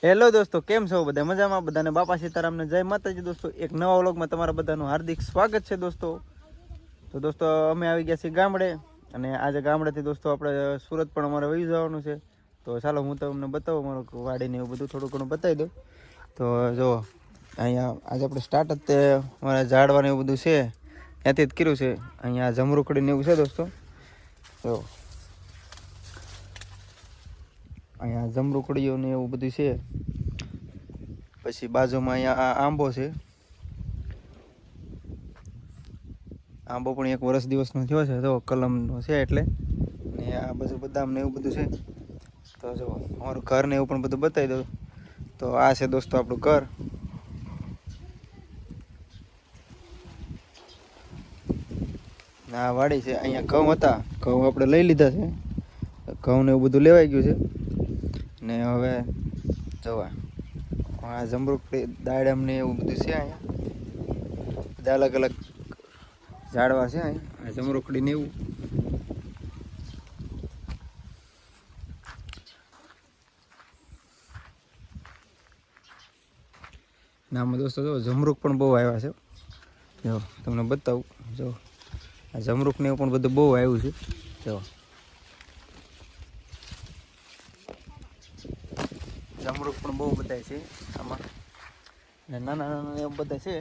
Hello દોસ્તો, કેમ છો બધા? મજામાં? બધાને બાપા સીતારામને જય માતાજી. દોસ્તો એક નવા વ્લોગમાં તમારા બધાનું હાર્દિક સ્વાગત છે દોસ્તો. તો દોસ્તો અમે આવી ગયા છીએ ગામડે, અને આજે ગામડેથી દોસ્તો આપણે સુરત પણ અમારે વહી જવાનું છે. તો ચાલો હું તમને બતાવું, મારું વાડીને એવું બધું થોડું ઘણું બતાવી દઉં. તો જો અહીંયા આજે આપણે સ્ટાર્ટ જ તે અમારા ઝાડવાનું એવું બધું છે ત્યાંથી જ કર્યું છે. અહીંયા જમરૂખડીને એવું છે દોસ્તો. જો અહીંયા જમરૂખડીઓ ને એવું બધું છે. પછી બાજુમાં અહીંયા આંબો છે. આંબો પણ 1 વર્ષ દિવસનો થયો છે, તો કલમનો છે એટલે. ને આ બધું બદામ ને એવું બધું છે. તો જો અમારું ઘર ને એવું પણ બધું બતાવી દઉં. તો આ છે દોસ્તો આપણું ઘર. આ વાડી છે. અહીંયા ઘઉં હતા, ઘઉં આપણે લઈ લીધા છે. ઘઉં ને એવું બધું લેવાઈ ગયું છે. ને હવે જોવા આ જમરૂખડી દાડમ ને એવું બધું છે. અહીંયા બધા અલગ અલગ ઝાડવા છે. અહીંયા જમરૂખડી ને એવું. નામાં દોસ્તો જો જમરૂખ પણ બહુ આવ્યા છે. જો તમને બતાવું, જો આ જમરૂખ ને એવું પણ બધું બહુ આવ્યું છે. જો જમરૂખ પણ બહુ બધા છે આમાં, ને નાના નાના એવું બધા છે.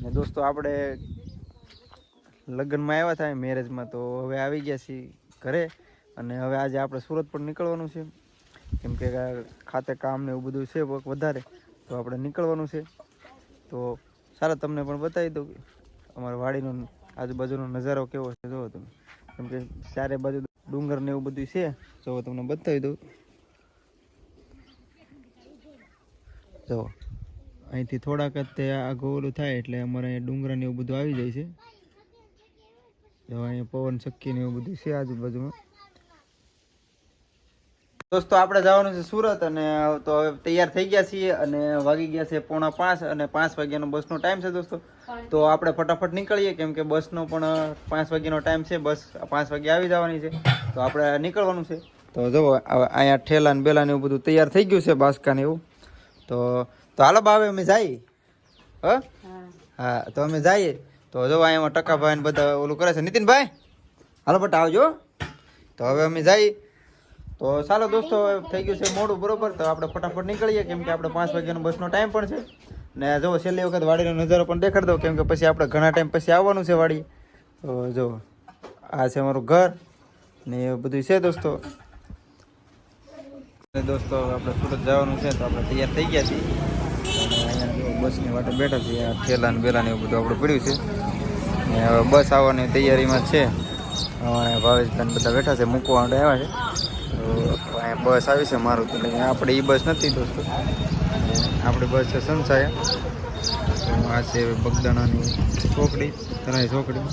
ને દોસ્તો આપણે લગ્નમાં આવ્યા હતા મેરેજમાં, તો હવે આવી ગયા છીએ ઘરે. અને હવે આજે આપણે સુરત પણ નીકળવાનું છે, કેમ કે ખાતે કામ ને એવું બધું છે વધારે, તો આપણે નીકળવાનું છે. તો સારા તમને પણ બતાવી દઉં કે અમારા વાડીનો આજુબાજુનો નજારો કેવો છે. જોવો તમે, કેમ કે ચારે બાજુ ડુંગર ને એવું બધું છે. જો તમને બતાવી દઉં. જો અહીંથી થોડાક જ તે આગળ ઓલું થાય એટલે અમારે અહીંયા ડુંગર ને એવું બધું આવી જાય છે. જો અહીંયા પવન ચક્કી ને એવું બધું છે આજુબાજુમાં. દોસ્તો આપણે જવાનું છે સુરત, અને તો હવે તૈયાર થઈ ગયા છીએ, અને વાગી ગયા છે 4:45, અને 5 વાગ્યાનો બસનો ટાઈમ છે દોસ્તો. તો આપણે ફટાફટ નીકળીએ, કેમ કે બસનો પણ 5 વાગ્યાનો ટાઈમ છે. બસ 5 વાગે આવી જવાની છે, તો આપણે નીકળવાનું છે. તો જો અહીંયા ઠેલા ને બેલા ને એવું બધું તૈયાર થઈ ગયું છે, બાસકા ને એવું. તો હાલો બાવે અમે જઈએ. હા તો અમે જઈએ. તો જો અહીંયા ટકાભાઈ ને બધા ઓલું કરે છે. નીતિનભાઈ હાલો બટ આવજો. તો હવે અમે જઈએ. તો ચાલો દોસ્તો, થઈ ગયું છે મોડું બરોબર. તો આપણે ફટાફટ નીકળીએ, કેમ કે આપણે 5 વાગ્યાનો બસનો ટાઈમ પણ છે. ને જો છેલ્લી વખત વાડીનો નજારો પણ દેખાડી દો, કેમ કે પછી આપણે ઘણા ટાઈમ પછી આવવાનું છે વાડી. તો જો આ છે અમારું ઘર ને એવું બધું છે દોસ્તો. દોસ્તો આપણે સુરત જવાનું છે, તો આપણે તૈયાર થઈ ગયા છીએ. અને અહીંયા જો બસની વાટે બેઠા છીએ. આ ઠેલા ને બેલા ને એવું બધું આપણે પડ્યું છે. ને હવે બસ આવવાની તૈયારીમાં છે. ભાવેશભાઈ બધા બેઠા છે, મૂકવા માટે આવ્યા છે. તો અહીંયા બસ આવી છે મારું, તો આપણે એ બસ નથી દોસ્તો. આપણી બસ છે સંસાયા. તો આ છે બગદાણાની ચોકડી, તરાઈ ચોકડી.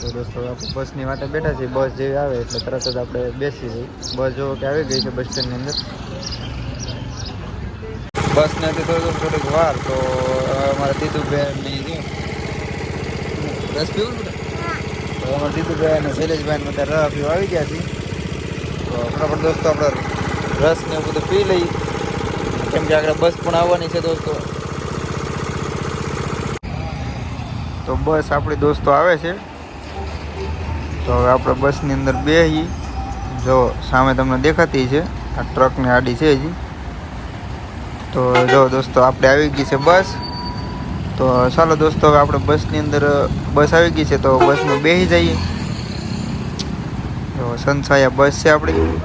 તો દોસ્તો આપણે બસની વાટે બેઠા છીએ. બસ જેવી આવે એટલે તરત જ આપણે બેસી જઈએ. બસ જો કે આવી ગઈ છે બસ સ્ટેન્ડની અંદર. બસ નથી થોડીક વાર. તો અમારા દીદુભાઈ ને રસ પીવું ને, તો અમારા દીદુભાઈ અને શૈલેષભાઈ બધા રસ પીવા આવી ગયા છીએ. તો ફટાફટ દોસ્તો આપણે રસ ને એવું બધું પી લઈએ, કેમ કે આગળ બસ પણ આવવાની છે દોસ્તો. તો બસ આપણી દોસ્તો આવે છે. તો હવે આપણે બસની અંદર બેસી. જો સામે તમને દેખાતી છે આ ટ્રકની આડી છે હજી. તો જો દોસ્તો આપણે આવી ગઈ છે બસ. તો ચાલો દોસ્તો હવે આપણે બસની અંદર, બસ આવી ગઈ છે તો બસમાં બેસી જઈએ. તો સંસાયા બસ છે આપણી.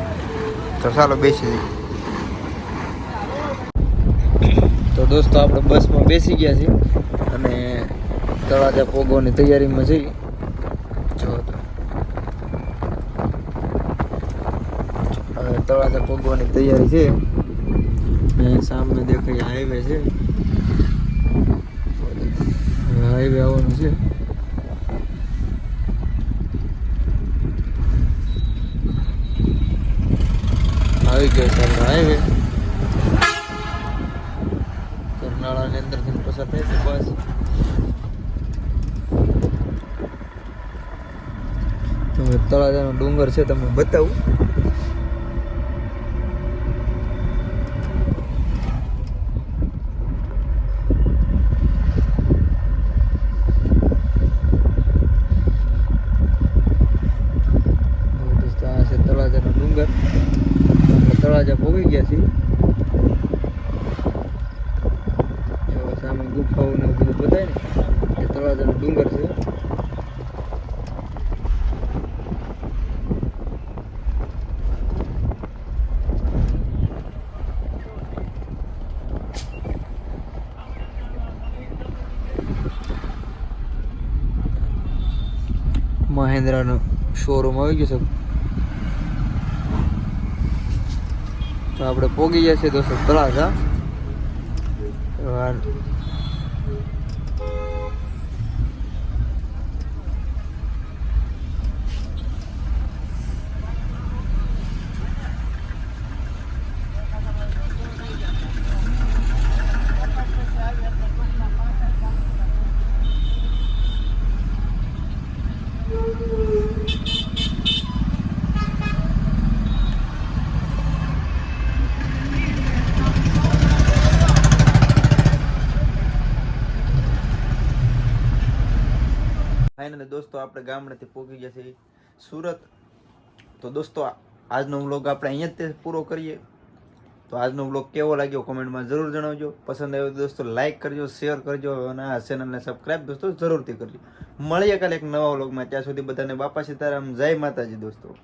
તો ચાલો બેસી જઈએ. તો દોસ્તો આપણે બસમાં બેસી ગયા છીએ, અને તળાજા પોગોની તૈયારીમાં જઈએ. જો હવે તળાજા પોગવાની તૈયારી છે. ને સામે દેખાય હાઈવે છે. હાઈવે આવવાનું છે. આવી ગયો છે હાઈવે. કરનાળાની અંદરથી પસાર થાય છે બસ. તળાજાનો ડુંગર છે તમને બતાવું. તળાજાનો ડુંગર તળાજા પહોંચી ગયા છીએ. સામે ગુફાઓ ને બધું બતાય ને એ તળાજાનો ડુંગર છે. મહિન્દ્રાનો શોરૂમ આવી ગયો છે. તો આપણે પોગી ગયા છીએ દોસ્તો તળાજા. ફાઇનલી દોસ્તો આપણે ગામડેથી પહોંચી ગયા છીએ સુરત. તો દોસ્તો આજનો વ્લોગ આપણે અહીંયા જ પૂરો કરીએ. તો આજનો વ્લોગ કેવો લાગ્યો કોમેન્ટમાં જરૂર જણાવજો. પસંદ આવ્યો તો દોસ્તો લાઈક કરજો, શેર કરજો અને આ ચેનલને સબસ્ક્રાઈબ દોસ્તો જરૂરથી કરજો. મળીએ કાલે એક નવા વ્લોગમાં. ત્યાં સુધી બધાને બાપા સીતારામ, જય માતાજી દોસ્તો.